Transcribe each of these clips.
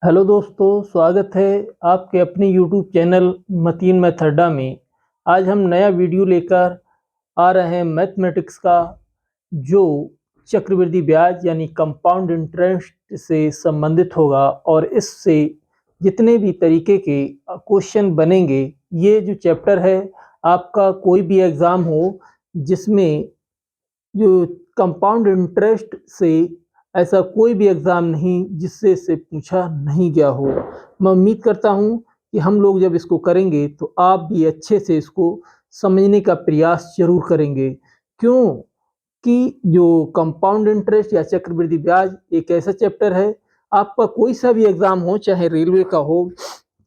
Hello दोस्तों, स्वागत है आपके अपने यूट्यूब चैनल मतीन मैथडा में। आज हम नया वीडियो लेकर आ रहे हैं मैथमेटिक्स का, जो चक्रवृद्धि ब्याज यानी कंपाउंड इंटरेस्ट से संबंधित होगा। और इससे जितने भी तरीके के क्वेश्चन बनेंगे, ये जो चैप्टर है, आपका कोई भी एग्ज़ाम हो जिसमें जो कंपाउंड इंटरेस्ट से ऐसा कोई भी एग्ज़ाम नहीं जिससे इसे पूछा नहीं गया हो। मैं उम्मीद करता हूँ कि हम लोग जब इसको करेंगे तो आप भी अच्छे से इसको समझने का प्रयास ज़रूर करेंगे। क्यों कि जो कंपाउंड इंटरेस्ट या चक्रवृद्धि ब्याज एक ऐसा चैप्टर है, आपका कोई सा भी एग्ज़ाम हो, चाहे रेलवे का हो,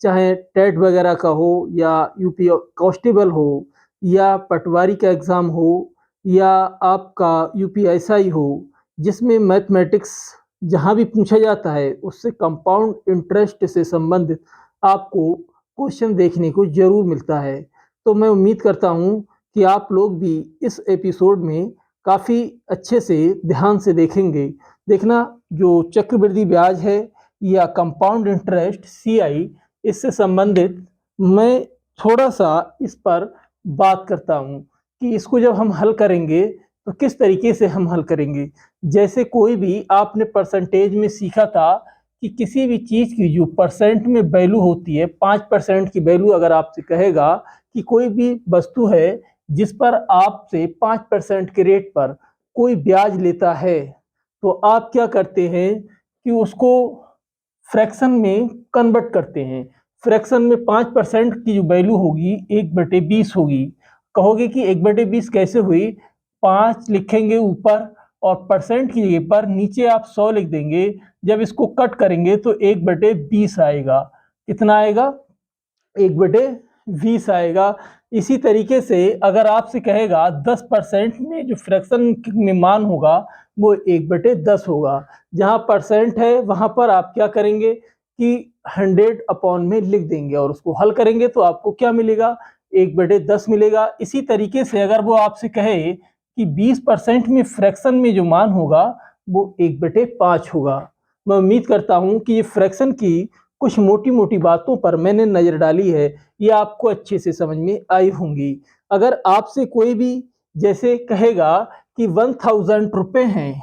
चाहे टेट वगैरह का हो, या यूपी कांस्टेबल हो, या पटवारी का एग्ज़ाम हो, या आपका यूपीएसआई हो, जिसमें मैथमेटिक्स जहाँ भी पूछा जाता है उससे कंपाउंड इंटरेस्ट से संबंधित आपको क्वेश्चन देखने को ज़रूर मिलता है। तो मैं उम्मीद करता हूँ कि आप लोग भी इस एपिसोड में काफ़ी अच्छे से ध्यान से देखेंगे। देखना, जो चक्रवृद्धि ब्याज है या कंपाउंड इंटरेस्ट सीआई, इससे संबंधित मैं थोड़ा-सा इस पर बात करता हूँ कि इसको जब हम हल करेंगे तो किस तरीके से हम हल करेंगे। जैसे कोई भी आपने परसेंटेज में सीखा था कि किसी भी चीज़ की जो परसेंट में वैल्यू होती है, 5% की वैल्यू अगर आपसे कहेगा कि कोई भी वस्तु है जिस पर आपसे 5% के रेट पर कोई ब्याज लेता है, तो आप क्या करते हैं कि उसको फ्रैक्शन में कन्वर्ट करते हैं। फ्रैक्शन में 5% की जो वैल्यू होगी 1/20 होगी। कहोगे कि 1/20 कैसे हुई? 5 लिखेंगे ऊपर और परसेंट की जगह पर नीचे आप 100 लिख देंगे। जब इसको कट करेंगे तो 1/20 आएगा। कितना आएगा? 1/20 आएगा। इसी तरीके से अगर आपसे कहेगा 10% में जो फ्रैक्शन में मान होगा वो 1/10 होगा। जहाँ परसेंट है वहाँ पर आप क्या करेंगे कि 100 अपॉन में लिख देंगे और उसको हल करेंगे तो आपको क्या मिलेगा? 1/10 मिलेगा। इसी तरीके से अगर वो आपसे कहे कि 20% में फ्रैक्शन में जो मान होगा वो 1/5 होगा। मैं उम्मीद करता हूँ कि ये फ्रैक्शन की कुछ मोटी-मोटी बातों पर मैंने नज़र डाली है, ये आपको अच्छे से समझ में आई होंगी। अगर आपसे कोई भी जैसे कहेगा कि 1000 रुपए हैं,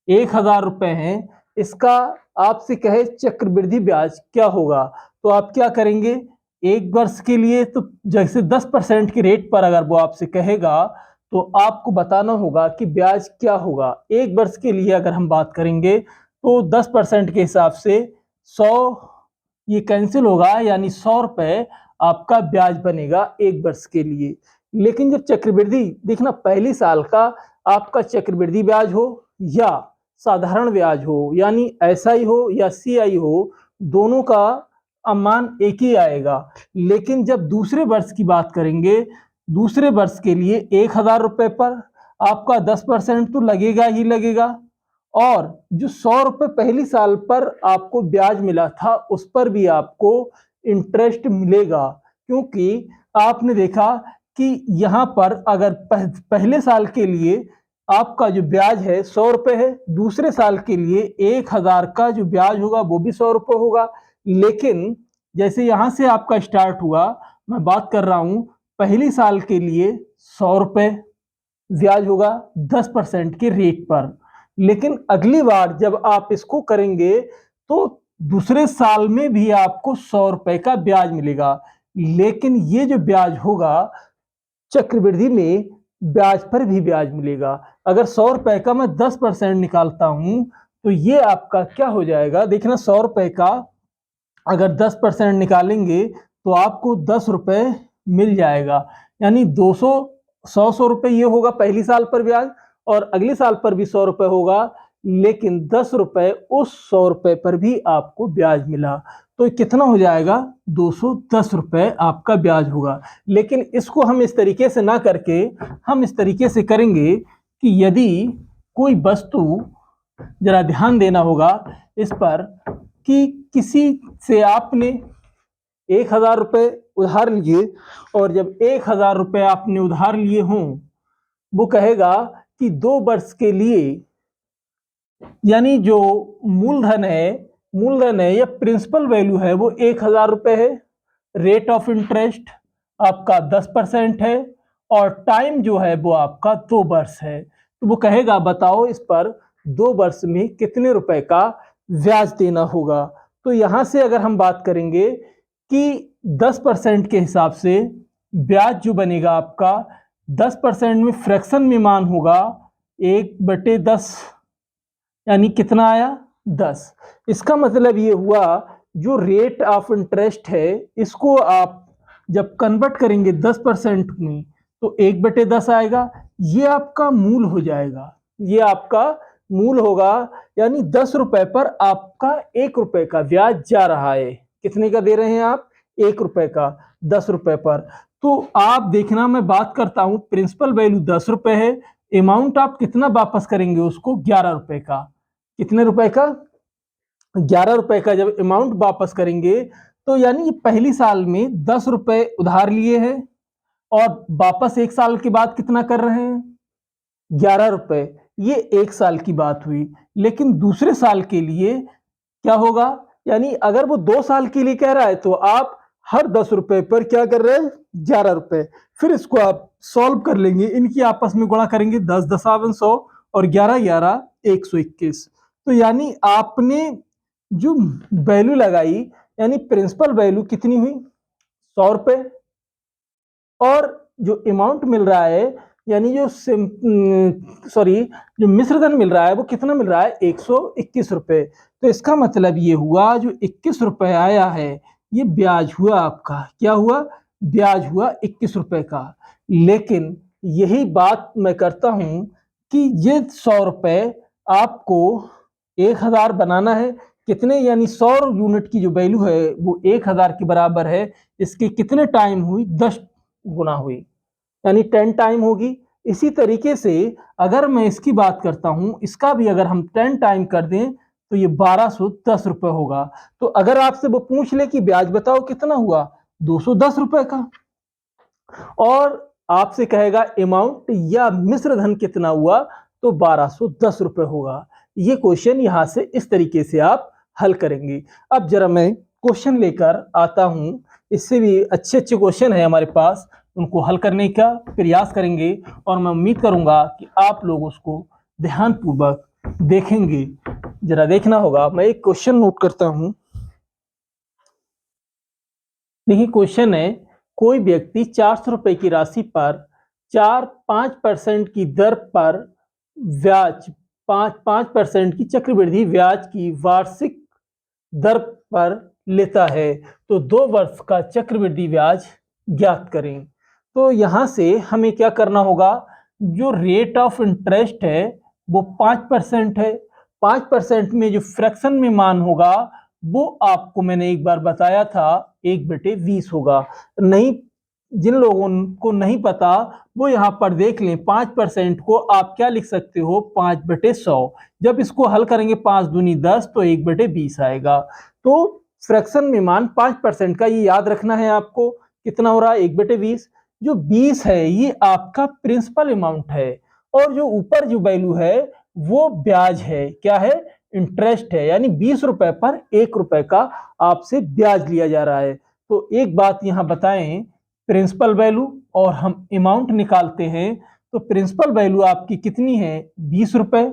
1000 रुपए हैं, इसका आपसे कहे चक्रवृद्धि ब्याज क्या होगा? तो आप क्या करेंगे? 1 वर्ष के लिए तो जैसे 10% के रेट पर अगर वो आपसे कहेगा, तो आपको बताना होगा कि ब्याज क्या होगा। 1 वर्ष के लिए अगर हम बात करेंगे, तो 10% के हिसाब से 100 ये कैंसिल होगा, यानी 100 रुपए आपका ब्याज बनेगा 1 वर्ष के लिए। लेकिन जब चक्रवृद्धि देखना, पहली साल का आपका चक्रवृद्धि ब्याज हो या साधारण ब्याज हो, यानी एसआई हो या सीआई हो, दोनों का मान एक ही आएगा। लेकिन जब दूसरे वर्ष की बात करेंगे, दूसरे वर्ष के लिए 1000 रुपए पर आपका 10% तो लगेगा ही लगेगा, और जो 100 रुपए पहली साल पर आपको ब्याज मिला था उस पर भी आपको इंटरेस्ट मिलेगा। क्योंकि आपने देखा कि यहाँ पर अगर पहले साल के लिए आपका जो ब्याज है 100 रुपए है, दूसरे साल के लिए 1000 का जो ब्याज होगा वो भी 100 रुपए होगा। लेकिन जैसे यहाँ से आपका स्टार्ट हुआ, मैं बात कर रहा हूँ पहली साल के लिए 100 रुपए ब्याज होगा 10% के रेट पर। लेकिन अगली बार जब आप इसको करेंगे तो दूसरे साल में भी आपको 100 रुपए का ब्याज मिलेगा। लेकिन ये जो ब्याज होगा, चक्रवृद्धि में ब्याज पर भी ब्याज मिलेगा। अगर 100 रुपए का मैं 10% निकालता हूं, तो ये आपका क्या हो जाएगा? देखना, 100 रुपए का अगर 10% निकालेंगे तो आपको 10 रुपए मिल जाएगा। यानी 200 100 रुपए ये होगा पहली साल पर ब्याज, और अगले साल पर भी 100 रुपए होगा। लेकिन 10 रुपए उस 100 रुपए पर भी आपको ब्याज मिला, तो कितना हो जाएगा? 210 रुपए आपका ब्याज होगा। लेकिन इसको हम इस तरीके से ना करके हम इस तरीके से करेंगे कि यदि कोई वस्तु, जरा ध्यान देना होगा इस पर, कि किसी से आपने 1000 रुपए उधार लिए, और जब 1000 रुपए आपने उधार लिए हों, वो कहेगा कि 2 वर्ष के लिए, यानी जो मूलधन है मूलधन है या प्रिंसिपल वैल्यू है वो 1000 रुपए है, रेट ऑफ इंटरेस्ट आपका 10% है और टाइम जो है वो आपका 2 वर्ष है। तो वो कहेगा बताओ इस पर 2 वर्ष में कितने रुपए का ब्याज देना होगा। तो यहां से अगर हम बात करेंगे कि 10% के हिसाब से ब्याज जो बनेगा आपका 10% में फ्रैक्शन में मान होगा 1/10, यानी कितना आया 10। इसका मतलब ये हुआ जो रेट ऑफ इंटरेस्ट है इसको आप जब कन्वर्ट करेंगे 10% में तो 1/10 आएगा, ये आपका मूल हो जाएगा, ये आपका मूल होगा। यानी 10 रुपए पर आपका 1 रुपए का ब्याज जा रहा है। कितने का दे रहे हैं आप? 1 रुपए का 10 रुपए पर। तो आप देखना मैं बात करता हूं प्रिंसिपल वैल्यू 10 रुपए है, अमाउंट आप कितना वापस करेंगे उसको 11 रुपए का। कितने रुपए का? 11 रुपए का जब अमाउंट वापस करेंगे तो यानी पहली साल में 10 रुपए उधार लिए हैं और वापस 1 साल के बाद कितना कर रहे हैं 11 रुपए। ये 1 साल की बात हुई। लेकिन दूसरे साल के लिए क्या होगा? यानी अगर वो 2 साल के लिए कह रहा है तो आप हर 10 रुपए पर क्या कर रहे हैं 11 रुपए। फिर इसको आप सॉल्व कर लेंगे, इनकी आपस में गुणा करेंगे 10 दसावन 100 और 11 11 121। तो यानी आपने जो वैल्यू लगाई यानी प्रिंसिपल वैल्यू कितनी हुई 100 रुपए और जो अमाउंट मिल रहा है यानी जो जो मिश्रधन मिल रहा है वो कितना मिल रहा है 121 रुपए। तो इसका मतलब ये हुआ जो 21 रुपए आया है ये ब्याज हुआ आपका। क्या हुआ? ब्याज हुआ 21 रुपए का। लेकिन यही बात मैं करता हूं कि ये 100 रुपए आपको 1000 बनाना है। कितने? यानी 100 यूनिट की जो वैल्यू है वो 1000 के बराबर है। इसकी कितने टाइम हुई? 10 गुना हुई, यानी 10 टाइम होगी। इसी तरीके से अगर मैं इसकी बात करता हूं, इसका भी अगर हम 10 टाइम कर दें तो ये 1210 रुपए होगा। तो अगर आपसे वो पूछ ले कि ब्याज बताओ कितना हुआ 210 रुपए का, और आपसे कहेगा अमाउंट या मिश्रधन कितना हुआ तो 1210 रुपए होगा। ये क्वेश्चन यहां से इस तरीके से आप हल करेंगे। अब जरा मैं क्वेश्चन लेकर आता हूं, इससे भी अच्छे अच्छे क्वेश्चन है हमारे पास, उनको हल करने का प्रयास करेंगे और मैं उम्मीद करूंगा कि आप लोग उसको ध्यानपूर्वक देखेंगे। जरा देखना होगा, मैं एक क्वेश्चन नोट करता हूं। देखिए क्वेश्चन है, कोई व्यक्ति 400 रुपए की राशि पर 4-5% की दर पर ब्याज 5% की चक्रवृद्धि ब्याज की वार्षिक दर पर लेता है तो 2 वर्ष का चक्रवृद्धि ब्याज ज्ञात करें। तो यहां से हमें क्या करना होगा, जो रेट ऑफ इंटरेस्ट है वो 5% है। 5% में जो फ्रैक्शन में मान होगा वो आपको मैंने एक बार बताया था 1/20 होगा। नहीं, जिन लोगों को नहीं पता वो यहाँ पर देख लें, 5% को आप क्या लिख सकते हो 5/100। जब इसको हल करेंगे 5 दूनी 10 तो 1/20 आएगा। तो फ्रैक्शन में मान 5% का ये याद रखना है आपको। कितना हो रहा है 1/20। जो 20 है ये आपका प्रिंसिपल अमाउंट है और जो ऊपर जो वैल्यू है वो ब्याज है। क्या है? इंटरेस्ट है। यानी 20 रुपए पर 1 रुपए का आपसे ब्याज लिया जा रहा है। तो एक बात यहाँ बताएं, प्रिंसिपल वैल्यू और हम अमाउंट निकालते हैं तो प्रिंसिपल वैल्यू आपकी कितनी है 20 रुपए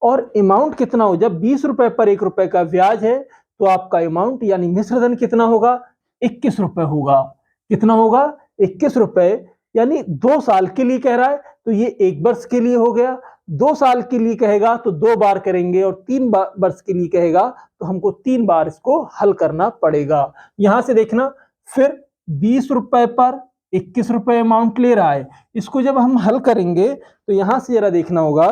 और अमाउंट कितना हो, जब 20 रुपए पर 1 रुपए का ब्याज है तो आपका अमाउंट यानी मिश्रधन कितना होगा 21 रुपए होगा। कितना होगा 21 रुपए। यानी 2 साल के लिए कह रहा है तो ये 1 वर्ष के लिए हो गया। 2 साल के लिए कहेगा तो 2 बार करेंगे और 3 वर्ष के लिए कहेगा तो हमको 3 बार इसको हल करना पड़ेगा। यहां से देखना, फिर 20 रुपए पर 21 रुपए अमाउंट ले रहा है, इसको जब हम हल करेंगे तो यहां से जरा देखना होगा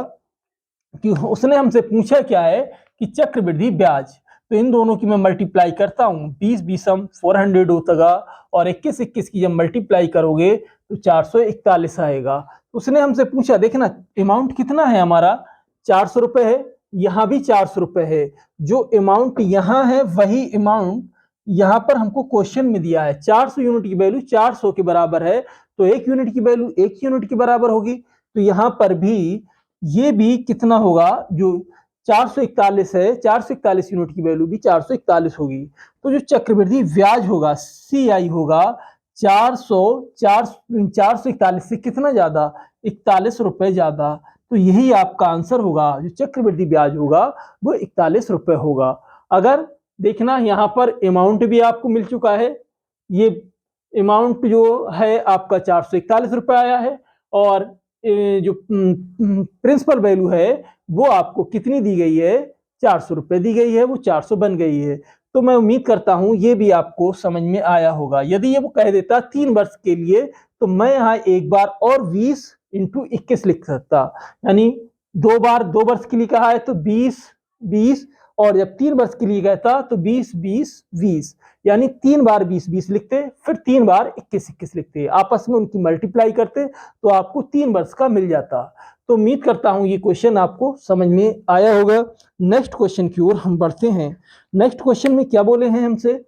कि उसने हमसे पूछा क्या है कि चक्रवृद्धि ब्याज। तो इन दोनों की मैं मल्टीप्लाई करता हूं, 20 20 400 होता और 21 21 की जब मल्टीप्लाई करोगे तो 441 आएगा। उसने हमसे पूछा, देखना अमाउंट कितना है हमारा 400 रुपए है, यहां भी 400 रुपए है। जो अमाउंट यहां है वही अमाउंट यहां पर हमको क्वेश्चन में दिया है। 400 यूनिट की वैल्यू 400 के बराबर है तो 1 यूनिट की वैल्यू 1 यूनिट के बराबर होगी। तो यहां पर भी ये भी कितना होगा, जो 441 है, 441 यूनिट की वैल्यू भी 441 होगी। तो जो चक्रवृद्धि ब्याज होगा CI होगा 441 से कितना ज्यादा, 41 रुपए ज्यादा। तो यही आपका आंसर होगा, जो चक्रवृद्धि ब्याज होगा वो 41 रुपए होगा। अगर देखना यहाँ पर अमाउंट भी आपको मिल चुका है, ये अमाउंट जो है आपका 441 रुपए आया है, और जो प्रिंसिपल वैल्यू है वो आपको कितनी दी गई है, 400 रुपए दी गई है, वो 400 बन गई है। तो मैं उम्मीद करता हूं ये भी आपको समझ में आया होगा। यदि ये वो कह देता 3 वर्ष के लिए, तो मैं यहाँ एक बार और 20 × 21 लिख सकता, यानी 2 बार 2 वर्ष के लिए कहा है तो 20 और जब 3 वर्ष के लिए कहता तो 20 यानी 3 बार 20 लिखते, फिर 3 बार 21 लिखते, आपस में उनकी मल्टीप्लाई करते तो आपको 3 वर्ष का मिल जाता। तो उम्मीद करता हूं ये क्वेश्चन आपको समझ में आया होगा। नेक्स्ट क्वेश्चन की ओर हम बढ़ते हैं। नेक्स्ट क्वेश्चन में क्या बोले हैं हमसे,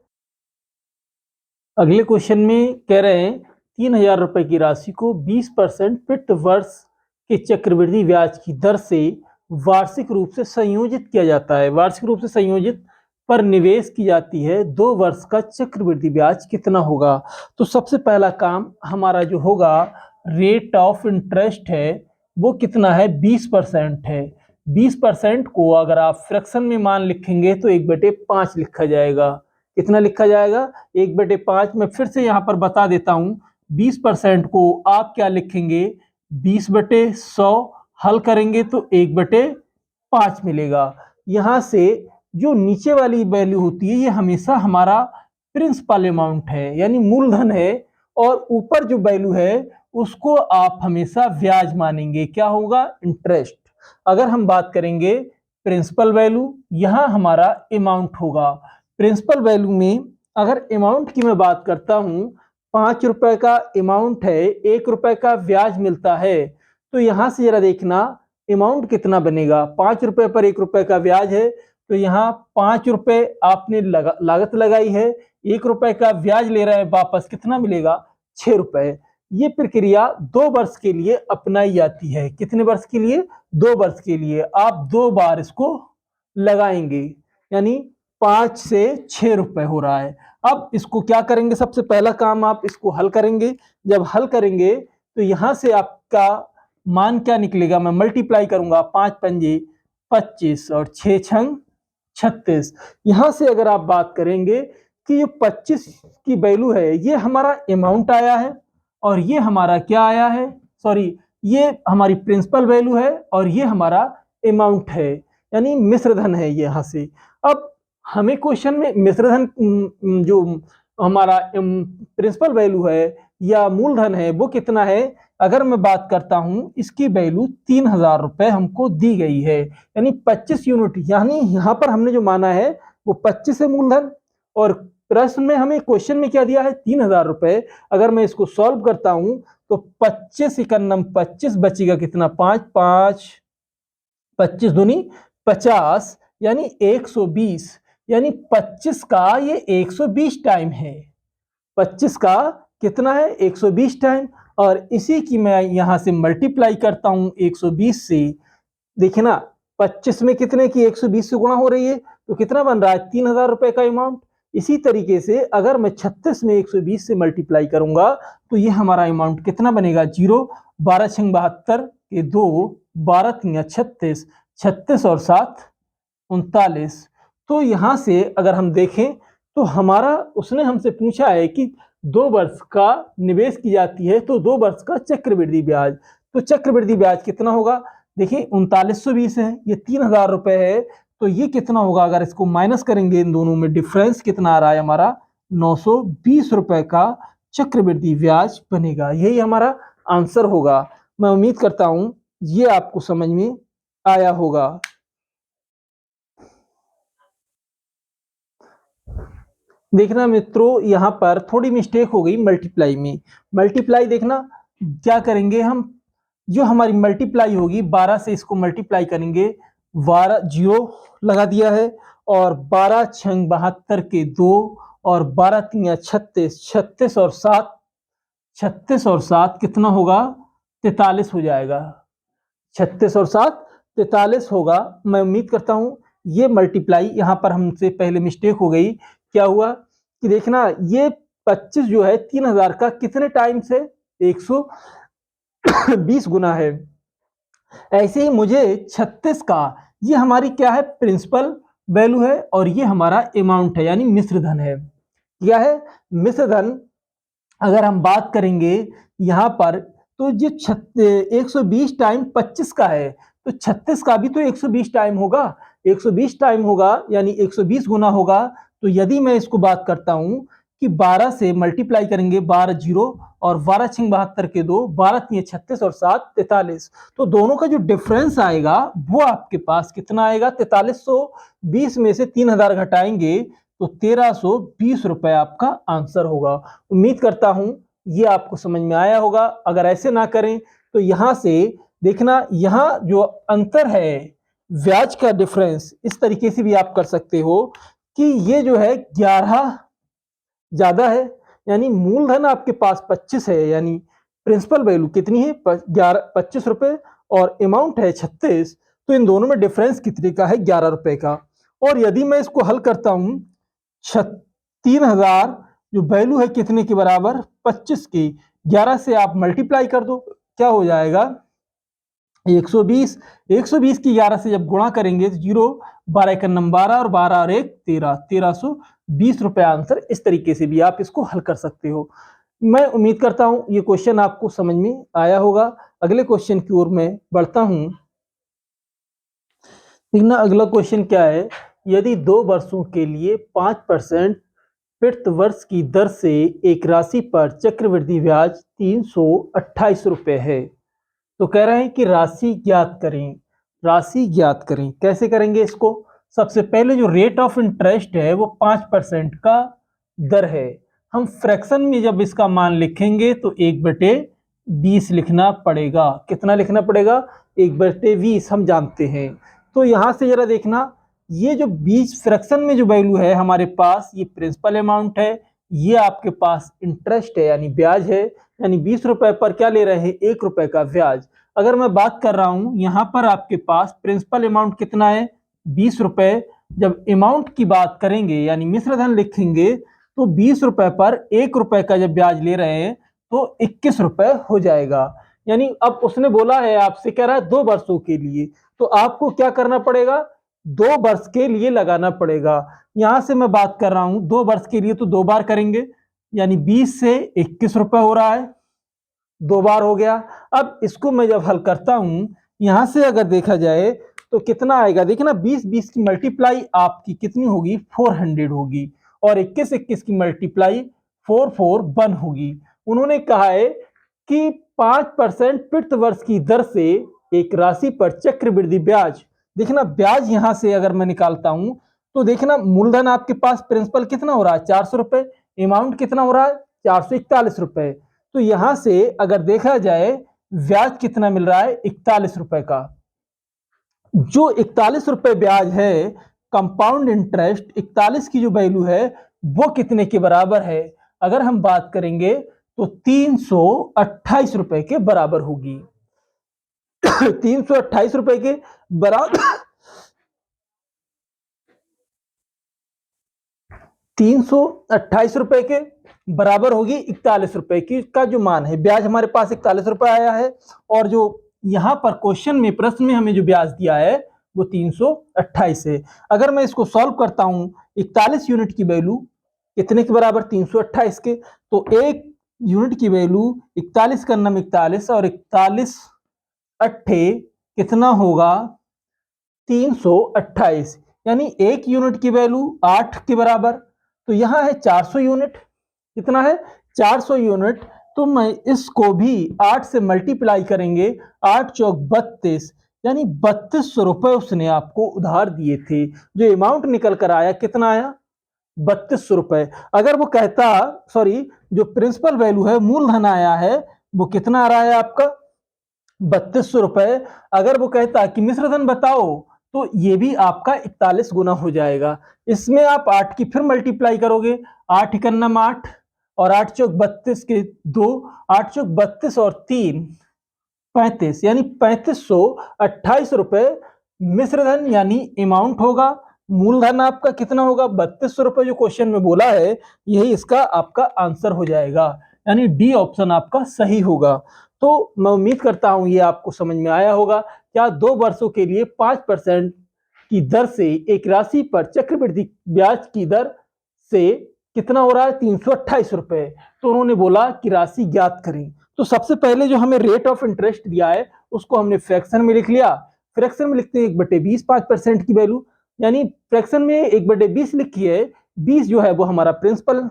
अगले क्वेश्चन में कह रहे हैं 3000 रुपए की राशि को 20% प्रति वर्ष के चक्रवृद्धि ब्याज की दर से वार्षिक रूप से संयोजित किया जाता है। वार्षिक रूप से संयोजित पर निवेश की जाती है, 2 वर्ष का चक्रवृद्धि ब्याज कितना होगा। तो सबसे पहला काम हमारा जो होगा, रेट ऑफ इंटरेस्ट है वो कितना है, 20% है। 20% को अगर आप फ्रैक्शन में मान लिखेंगे तो 1/5 लिखा जाएगा। कितना लिखा जाएगा, 1/5। मैं फिर से यहाँ पर बता देता हूँ, 20% को आप क्या लिखेंगे, 20/100 हल करेंगे तो 1/5 मिलेगा। यहाँ से जो नीचे वाली वैल्यू होती है ये हमेशा हमारा प्रिंसिपल अमाउंट है, यानी मूलधन है, और ऊपर जो वैल्यू है उसको आप हमेशा ब्याज मानेंगे, क्या होगा, इंटरेस्ट। अगर हम बात करेंगे प्रिंसिपल वैल्यू, यहाँ हमारा अमाउंट होगा। प्रिंसिपल वैल्यू में अगर अमाउंट की मैं बात करता हूँ, 5 रुपए का अमाउंट है, 1 रुपए का ब्याज मिलता है। तो यहाँ से जरा देखना अमाउंट कितना बनेगा, 5 रुपए पर 1 रुपए का ब्याज है, तो यहाँ 5 रुपए आपने लागत लगाई है, 1 रुपए का ब्याज ले रहे हैं वापस, कितना मिलेगा, 6 रुपए। ये प्रक्रिया 2 वर्ष के लिए अपनाई जाती है। कितने वर्ष के लिए, 2 वर्ष के लिए। आप 2 बार इसको लगाएंगे, यानी 5 से 6 रुपए हो रहा है। अब इसको क्या करेंगे, सबसे पहला काम आप इसको हल करेंगे। जब हल करेंगे तो यहां से आपका मान क्या निकलेगा, मैं मल्टीप्लाई करूंगा, 5 पंजे 25 और 6 छंग 36। यहां से अगर आप बात करेंगे कि ये 25 की वैल्यू है, ये हमारा अमाउंट आया है, और ये हमारा क्या आया है, सॉरी, ये हमारी प्रिंसिपल वैल्यू है और ये हमारा अमाउंट है, यानी मिश्रधन है यहाँ से। अब हमें क्वेश्चन में मिश्रधन जो हमारा प्रिंसिपल वैल्यू है या मूलधन है वो कितना है, अगर मैं बात करता हूं इसकी वैल्यू 3000 रुपए हमको दी गई है, यानी 25 यूनिट, यानी यहाँ पर हमने जो माना है वो 25 है मूलधन, और प्रश्न में हमें क्वेश्चन में क्या दिया है, 3000 रुपए। अगर मैं इसको सॉल्व करता हूं तो 25 इकन्नम 25 बचेगा कितना, 5 5 25 दूनी 50, यानी 120, यानी 25 का ये 120 टाइम है। 25 का कितना है, 120 टाइम, और इसी की मैं यहां से मल्टीप्लाई करता हूं 120 से। देखिए ना, 25 में कितने की 120 से गुणा हो रही है, तो कितना बन रहा है, 3000 रुपए का अमाउंट। इसी तरीके से अगर मैं 36 में 120 से मल्टीप्लाई करूंगा तो ये हमारा अमाउंट कितना बनेगा, 0 12 6 72 के 2 12 3 36, 36 और 7 39। तो यहां से अगर हम देखें तो हमारा, उसने हमसे पूछा है कि 2 वर्ष का निवेश की जाती है, तो 2 वर्ष का चक्रवृद्धि ब्याज, तो चक्रवृद्धि ब्याज कितना होगा, देखिए 3920 है, ये 3000 रुपए है, तो ये कितना होगा, अगर इसको माइनस करेंगे इन दोनों में डिफरेंस कितना आ रहा है हमारा, 920 रुपए का चक्रवृद्धि ब्याज बनेगा। यही हमारा आंसर होगा। मैं उम्मीद करता हूं ये आपको समझ में आया होगा। देखना मित्रों, यहाँ पर थोड़ी मिस्टेक हो गई मल्टीप्लाई में। मल्टीप्लाई देखना क्या करेंगे हम, जो हमारी मल्टीप्लाई होगी 12 से इसको मल्टीप्लाई करेंगे, 12 0 लगा दिया है, और 12 6 72 के 2 और 12 3 36, 36 और 7, 36 और 7 कितना होगा, 43 हो जाएगा। 36 और 7 43 होगा। मैं उम्मीद करता हूँ ये मल्टीप्लाई यहाँ पर हमसे पहले मिस्टेक हो गई। क्या हुआ कि देखना ये 25 जो है 3000 का कितने टाइम्स है, 120 गुना है। ऐसे ही मुझे 36 का, ये हमारी क्या है, प्रिंसिपल वैल्यू है और ये हमारा अमाउंट है यानी मिश्र धन है। क्या है, मिश्र धन। अगर हम बात करेंगे यहाँ पर तो ये 120 टाइम 25 का है, तो 36 का भी तो 120 टाइम होगा, 120 टाइम होगा यानी 120 गुना होगा। तो यदि मैं इसको बात करता हूँ कि 12 से मल्टीप्लाई करेंगे, 12 जीरो और 12 छिंग 72 के 2, 12 तीन 36 और 7 43, तो दोनों का जो डिफरेंस आएगा वो आपके पास कितना आएगा, 4320 में से 3000 घटाएंगे तो 1320 रुपए आपका आंसर होगा। उम्मीद करता हूं ये आपको समझ में आया होगा। अगर ऐसे ना करें तो यहां से देखना, यहां जो अंतर है ब्याज का डिफरेंस, इस तरीके से भी आप कर सकते हो कि ये जो है 11 ज्यादा है, यानी मूलधन आपके पास 25 है, यानी प्रिंसिपल वैल्यू कितनी है 25 रुपए और अमाउंट है 36, तो इन दोनों में डिफरेंस कितने का है, 11 रुपए का। और यदि मैं इसको हल करता हूं 3000 जो वैल्यू है कितने के बराबर, 25 की, 11 से आप मल्टीप्लाई कर दो, क्या हो जाएगा 120, 120 की 11 से जब गुणा करेंगे तो 0, 12 एक 12 और 12 और 1 13, 1320 रुपए आंसर। इस तरीके से भी आप इसको हल कर सकते हो। मैं उम्मीद करता हूं ये क्वेश्चन आपको समझ में आया होगा। अगले क्वेश्चन की ओर मैं बढ़ता हूं। देखना अगला क्वेश्चन क्या है, यदि 2 वर्षों के लिए 5% प्रति वर्ष की दर से एक राशि पर चक्रवृद्धि ब्याज 328 रुपए है, तो कह रहे हैं कि राशि ज्ञात करें। राशि ज्ञात करें, कैसे करेंगे इसको, सबसे पहले जो रेट ऑफ इंटरेस्ट है वो 5% का दर है। हम फ्रैक्शन में जब इसका मान लिखेंगे तो 1/20 लिखना पड़ेगा। कितना लिखना पड़ेगा, 1/20 हम जानते हैं। तो यहां से जरा देखना, ये जो 20 फ्रैक्शन में जो वैल्यू है हमारे पास, ये प्रिंसिपल अमाउंट है, ये आपके पास इंटरेस्ट है यानी ब्याज है, यानी 20 रुपए पर क्या ले रहे हैं, 1 रुपए का ब्याज। अगर मैं बात कर रहा हूं यहां पर आपके पास प्रिंसिपल अमाउंट कितना है, 20 रुपए। जब अमाउंट की बात करेंगे यानी मिश्र धन लिखेंगे तो 20 रुपए पर 1 रुपए का जब ब्याज ले रहे हैं तो 21 रुपए हो जाएगा। यानी अब उसने बोला है आपसे, कह रहा है 2 वर्षों के लिए, तो आपको क्या करना पड़ेगा, 2 वर्ष के लिए लगाना पड़ेगा। यहां से मैं बात कर रहा हूं 2 वर्ष के लिए, तो 2 बार करेंगे यानी 20 से 21 रुपए हो रहा है, 2 बार हो गया। अब इसको मैं जब हल करता हूं यहां से अगर देखा जाए तो कितना आएगा, देखना 20-20 की मल्टीप्लाई आपकी कितनी होगी, 400 होगी, और 21-21 की मल्टीप्लाई 441 होगी। उन्होंने कहा है कि 5% प्रति वर्ष की दर से एक राशि पर चक्रवृद्धि ब्याज, देखना ब्याज यहां से अगर मैं निकालता हूं तो देखना मूलधन आपके पास प्रिंसिपल कितना हो रहा है, 400 रुपए, अमाउंट कितना हो रहा है, 441 रुपए। तो यहां से अगर देखा जाए ब्याज कितना मिल रहा है, 41 रुपए का। जो 41 रुपए ब्याज है, कंपाउंड इंटरेस्ट 41 की जो वैल्यू है वो कितने के बराबर है, अगर हम बात करेंगे तो 328 रुपए के बराबर होगी। 328 रुपए के बराबर 328 रुपए के बराबर होगी 41 रुपए की का जो मान है। ब्याज हमारे पास 41 रुपए आया है और जो यहां पर क्वेश्चन में प्रश्न में हमें जो ब्याज दिया है वो 328 है। अगर मैं इसको सॉल्व करता हूं 41 यूनिट की वैल्यू कितने के बराबर, 328 के, तो एक यूनिट की वैल्यू 41 का नाम 41 और 41 अट्ठे कितना होगा 328, यानी एक यूनिट की वैल्यू 8 के बराबर। तो यहां है 400 यूनिट, कितना है 400 यूनिट। तो मैं इसको भी 8 से मल्टीप्लाई करेंगे, 8 चौक 32, यानी 3200 रुपए उसने आपको उधार दिए थे। जो अमाउंट निकल कर आया कितना आया, 3200 रुपए। अगर वो कहता, सॉरी, जो प्रिंसिपल वैल्यू है मूलधन आया है वो कितना आ रहा है आपका 3200 रुपए। अगर वो कहता कि मिश्र धन बताओ तो ये भी आपका 41 गुना हो जाएगा। इसमें आप 8 की फिर मल्टीप्लाई करोगे, 8 इकन्नम 8 और 8 चौक 32 के 2, 8 चौक 32 और 3 35 यानी 3528 रुपए मिश्र धन यानी अमाउंट होगा। मूलधन आपका कितना होगा? 3200 रुपए जो क्वेश्चन में बोला है, यही इसका आपका आंसर हो जाएगा, यानी डी ऑप्शन आपका सही होगा। तो मैं उम्मीद करता हूं ये आपको समझ में आया होगा। क्या 2 वर्षों के लिए 5% की दर से एक राशि पर चक्रवृद्धि ब्याज की दर से कितना हो रहा है? 328 रुपए। तो उन्होंने बोला कि राशि ज्ञात करें। तो सबसे पहले जो हमें रेट ऑफ इंटरेस्ट दिया है उसको हमने फ्रैक्शन में लिख लिया। फ्रैक्शन में लिखते हैं 1/20 5% की वैल्यू, यानी फ्रैक्शन में 1/20 लिखी है। 20 जो है वो हमारा प्रिंसिपल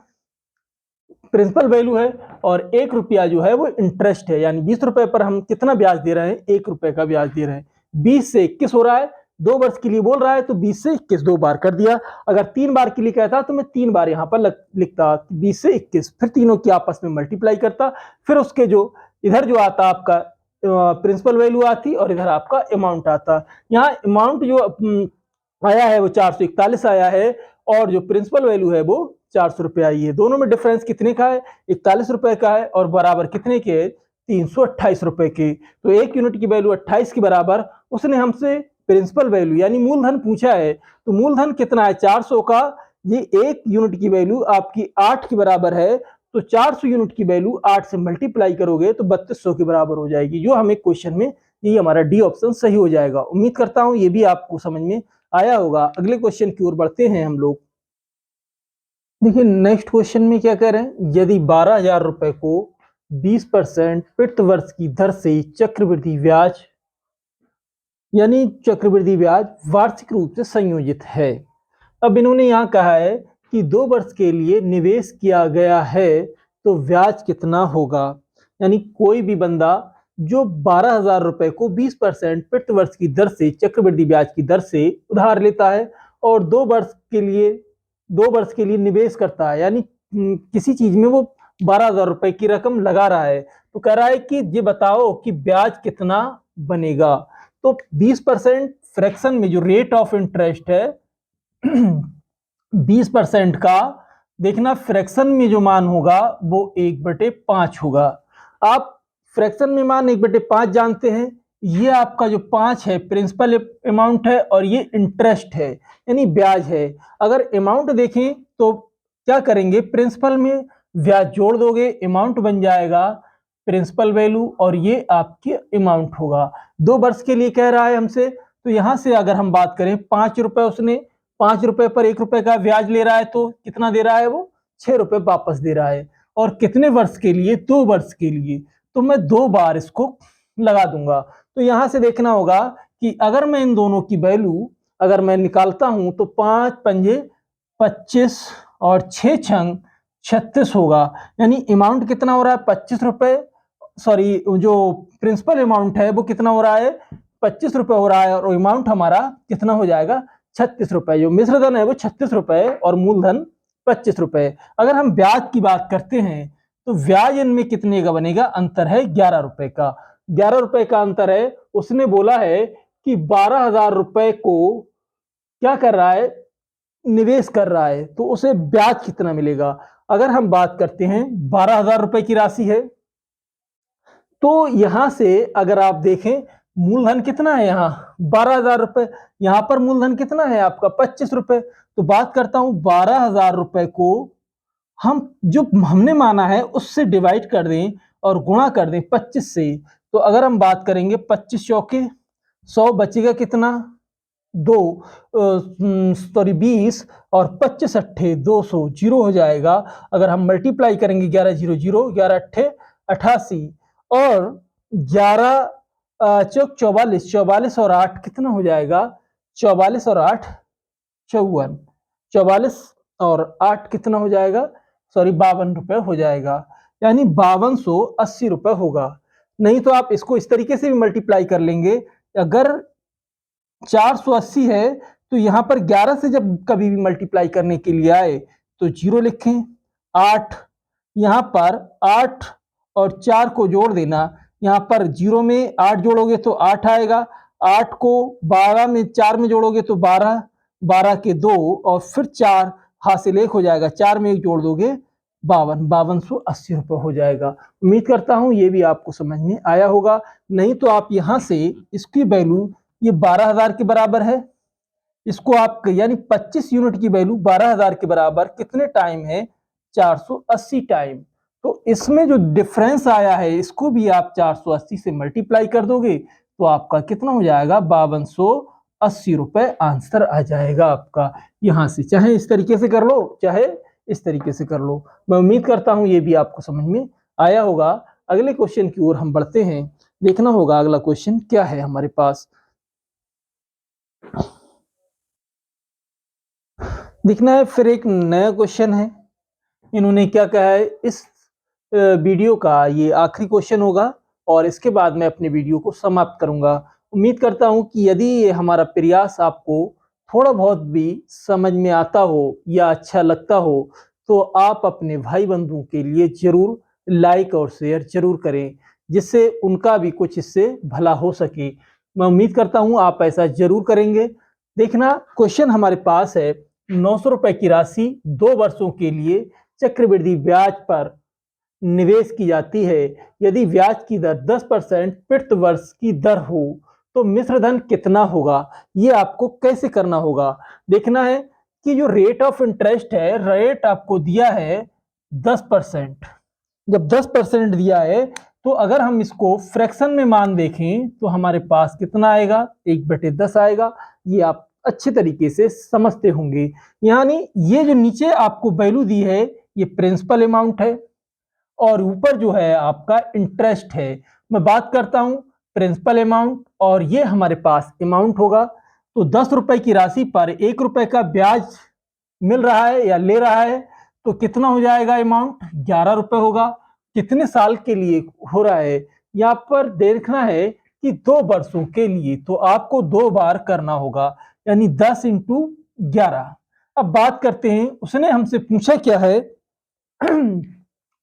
वैल्यू है और 1 रुपया जो है वो इंटरेस्ट है, यानी 20 रुपए पर हम कितना ब्याज दे रहे हैं? 1 रुपए का ब्याज दे रहे हैं। 20 से 21 हो रहा है, 2 वर्ष के लिए बोल रहा है तो 20 से 21 2 बार कर दिया। अगर 3 बार के लिए कहता तो मैं 3 बार यहाँ पर लिखता 20 से 21, फिर तीनों की आपस में मल्टीप्लाई करता, फिर उसके जो इधर जो आता आपका प्रिंसिपल वैल्यू आती और इधर आपका अमाउंट आता। यहाँ अमाउंट जो आया है वो 441 आया है और जो प्रिंसिपल वैल्यू है वो 400 रुपए आई है। दोनों में डिफरेंस कितने का है? 41 रुपए का है और बराबर कितने के? 328 रुपए के। तो 1 यूनिट की वैल्यू 28 के बराबर उसने हमसे प्रिंसिपल वैल्यू यानी मूलधन पूछा है। तो मूलधन कितना है? 400 का ये 1 यूनिट की वैल्यू आपकी 8 के बराबर है, तो 400 यूनिट की वैल्यू 8 से मल्टीप्लाई करोगे तो 3200 के बराबर हो जाएगी। जो हमें क्वेश्चन में ये हमारा डी ऑप्शन सही हो जाएगा। उम्मीद करता हूं ये भी आपको समझ में आया होगा। अगले क्वेश्चन की ओर बढ़ते हैं हम लोग। देखिए नेक्स्ट क्वेश्चन में क्या कह रहे हैं, यदि 12,000 रुपए को 20% प्रति वर्ष की दर से चक्रवृद्धि ब्याज यानी चक्रवृद्धि ब्याज वार्षिक रूप से संयोजित है। अब इन्होंने यहाँ कहा है कि 2 वर्ष के लिए निवेश किया गया है तो ब्याज कितना होगा। यानी कोई भी बंदा जो 12,000 रुपए को 20% प्रति वर्ष की दर से चक्रवृद्धि ब्याज की दर से उधार लेता है और 2 वर्ष के लिए निवेश करता है, यानी किसी चीज में वो 12,000 रुपए की रकम लगा रहा है, तो कह रहा है कि ये बताओ कि ब्याज कितना बनेगा। तो 20% फ्रैक्शन में जो रेट ऑफ इंटरेस्ट है 20% का देखना, फ्रैक्शन में जो मान होगा वो 1/5 होगा। आप फ्रैक्शन में मान 1/5 जानते हैं। ये आपका जो 5 है प्रिंसिपल अमाउंट है और ये इंटरेस्ट है यानी ब्याज है। अगर अमाउंट देखें तो क्या करेंगे, प्रिंसिपल में ब्याज जोड़ दोगे, अमाउंट बन जाएगा प्रिंसिपल वैल्यू और ये आपके अमाउंट होगा। 2 वर्ष के लिए कह रहा है हमसे, तो यहां से अगर हम बात करें 5 रुपए, उसने 5 रुपए पर 1 रुपए का ब्याज ले रहा है तो कितना दे रहा है? वो 6 रुपए वापस दे रहा है। और कितने वर्ष के लिए? 2 वर्ष के लिए। तो मैं 2 बार इसको लगा दूंगा। तो यहां से देखना होगा कि अगर मैं इन दोनों की वैल्यू अगर मैं निकालता हूं तो 5 पंजे 25 और 6 छंग 36 होगा। यानी अमाउंट कितना हो रहा है? 25 रुपए, सॉरी जो प्रिंसिपल अमाउंट है वो कितना हो रहा है? 25 रुपए हो रहा है और अमाउंट हमारा कितना हो जाएगा? 36 रुपए। जो मिश्र धन है वो 36 रुपए और मूलधन 25 रुपए। अगर हम ब्याज की बात करते हैं तो ब्याज इनमें कितने का बनेगा? अंतर है 11 रुपए का। 11 रुपए का अंतर है। उसने बोला है कि 12,000 रुपए को क्या कर रहा है? निवेश कर रहा है, तो उसे ब्याज कितना मिलेगा? अगर हम बात करते हैं 12,000 रुपए की राशि है तो यहां से अगर आप देखें मूलधन कितना है? यहाँ 12,000 रुपए। यहां पर मूलधन कितना है आपका? 25 रुपए। तो बात करता हूं 12,000 रुपए को हम जो हमने माना है उससे डिवाइड कर दें और गुणा कर दें 25 से। तो अगर हम बात करेंगे 25 चौके 100, बचेगा कितना? 2, सॉरी 20 और 25 अट्ठे 200, जीरो हो जाएगा। अगर हम मल्टीप्लाई करेंगे 11 0 0, 11 अट्ठे 88 और 11 चौक 44, 44 और 8 कितना हो जाएगा? 44 और 8 54, 44 और 8 कितना हो जाएगा? सॉरी 52 रुपए हो जाएगा। यानी 5280 रुपए होगा। नहीं तो आप इसको इस तरीके से भी मल्टीप्लाई कर लेंगे। अगर 480 है तो यहां पर 11 से जब कभी भी मल्टीप्लाई करने के लिए आए तो 0 लिखें। 8 यहां पर 8 और 4 को जोड़ देना। यहां पर 0 में 8 जोड़ोगे तो 8 आएगा। 8 को 12 में 4 में जोड़ोगे तो 12, 12 के 2 और फिर 4 हासिल 1 हो जाएगा। 4 में 1 जोड़ दोगे ₹5280 हो जाएगा। उम्मीद करता हूँ ये भी आपको समझ में आया होगा। नहीं तो आप यहाँ से इसकी वैल्यू ये 12,000 के बराबर है, इसको आप यानी 25 यूनिट की वैल्यू 12,000 के बराबर कितने टाइम है? 480 टाइम। तो इसमें जो डिफरेंस आया है इसको भी आप 480 से मल्टीप्लाई कर दोगे तो आपका कितना हो जाएगा? ₹5280 आंसर आ जाएगा आपका। यहाँ से चाहे इस तरीके से कर लो, चाहे इस तरीके से कर लो। मैं उम्मीद करता हूँ ये भी आपको समझ में आया होगा। अगले क्वेश्चन की ओर हम बढ़ते हैं। देखना होगा अगला क्वेश्चन क्या है हमारे पास। दिखना है फिर एक नया क्वेश्चन है। इन्होंने क्या कहा है, इस वीडियो का ये आखिरी क्वेश्चन होगा और इसके बाद मैं अपने वीडियो को समाप्त करूंगा। उम्मीद करता हूं कि यदि ये हमारा प्रयास आपको थोड़ा बहुत भी समझ में आता हो या अच्छा लगता हो तो आप अपने भाई बंधुओं के लिए जरूर लाइक और शेयर जरूर करें, जिससे उनका भी कुछ इससे भला हो सके। मैं उम्मीद करता हूं आप ऐसा जरूर करेंगे। देखना क्वेश्चन हमारे पास है, ₹900 की राशि 2 वर्षों के लिए चक्रवृद्धि ब्याज पर निवेश की जाती है। यदि ब्याज की दर 10% प्रति वर्ष की दर हो तो मिश्र धन कितना होगा? ये आपको कैसे करना होगा? देखना है कि जो रेट ऑफ इंटरेस्ट है, रेट आपको दिया है 10%। जब 10% दिया है तो अगर हम इसको फ्रैक्शन में मान देखें तो हमारे पास कितना आएगा? 1/10 आएगा। ये आप अच्छे तरीके से समझते होंगे। यानी ये जो नीचे आपको वैल्यू दी है ये प्रिंसिपल अमाउंट है और ऊपर जो है आपका इंटरेस्ट है। मैं बात करता हूं प्रिंसिपल अमाउंट और ये हमारे पास अमाउंट होगा। तो ₹10 की राशि पर ₹1 का ब्याज मिल रहा है या ले रहा है तो कितना हो जाएगा अमाउंट? ₹11 होगा। कितने साल के लिए हो रहा है? यहाँ पर देखना है कि 2 वर्षों के लिए, तो आपको 2 बार करना होगा यानी 10 इंटू 11। अब बात करते हैं उसने हमसे पूछा क्या है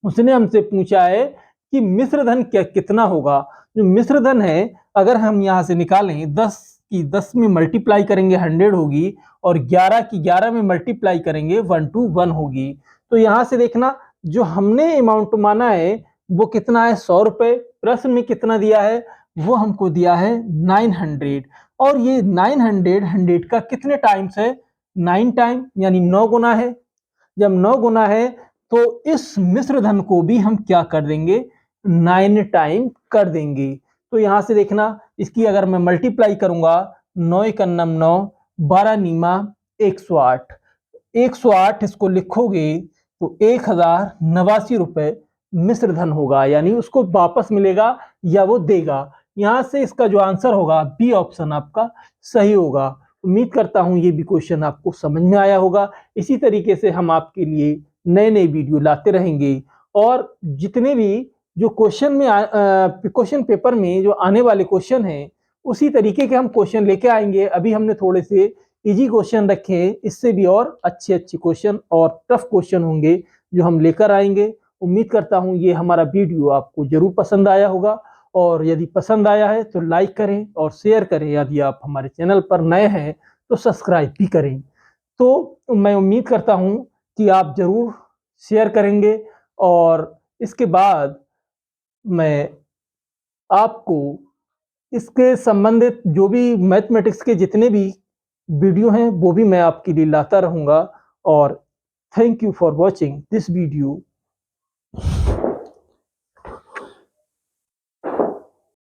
उसने हमसे पूछा है कि मिश्र धन क्या कितना होगा। जो मिश्र धन है अगर हम यहाँ से निकालें 10 की 10 में मल्टीप्लाई करेंगे 100 होगी और 11 की 11 में मल्टीप्लाई करेंगे 121 होगी। तो यहाँ से देखना जो हमने अमाउंट माना है वो कितना है? ₹100। प्रश्न में कितना दिया है? वो हमको दिया है 900 और ये 900 100 का कितने टाइम्स है? 9 टाइम यानी 9 गुना है। जब 9 गुना है तो इस मिश्र धन को भी हम क्या कर देंगे? 9 टाइम कर देंगे। तो यहाँ से देखना इसकी अगर मैं मल्टीप्लाई करूंगा 9 एकम 9, 12 नीमा 108। 108 इसको लिखोगे तो ₹1089 मिश्र धन होगा यानी उसको वापस मिलेगा या वो देगा। यहाँ से इसका जो आंसर होगा बी ऑप्शन आपका सही होगा। उम्मीद करता हूँ ये भी क्वेश्चन आपको समझ में आया होगा। इसी तरीके से हम आपके लिए नए-नए वीडियो लाते रहेंगे और जितने भी जो क्वेश्चन पेपर में जो आने वाले क्वेश्चन हैं उसी तरीके के हम क्वेश्चन लेके आएंगे। अभी हमने थोड़े से इजी क्वेश्चन रखे हैं, इससे भी और अच्छे-अच्छे क्वेश्चन और टफ क्वेश्चन होंगे जो हम लेकर आएंगे। उम्मीद करता हूँ ये हमारा वीडियो आपको जरूर पसंद आया होगा और यदि पसंद आया है तो लाइक करें और शेयर करें। यदि आप हमारे चैनल पर नए हैं तो सब्सक्राइब भी करें। तो मैं उम्मीद करता हूँ कि आप ज़रूर शेयर करेंगे और इसके बाद मैं आपको इसके संबंधित जो भी मैथमेटिक्स के जितने भी वीडियो हैं वो भी मैं आपके लिए लाता रहूँगा और thank you for watching this video.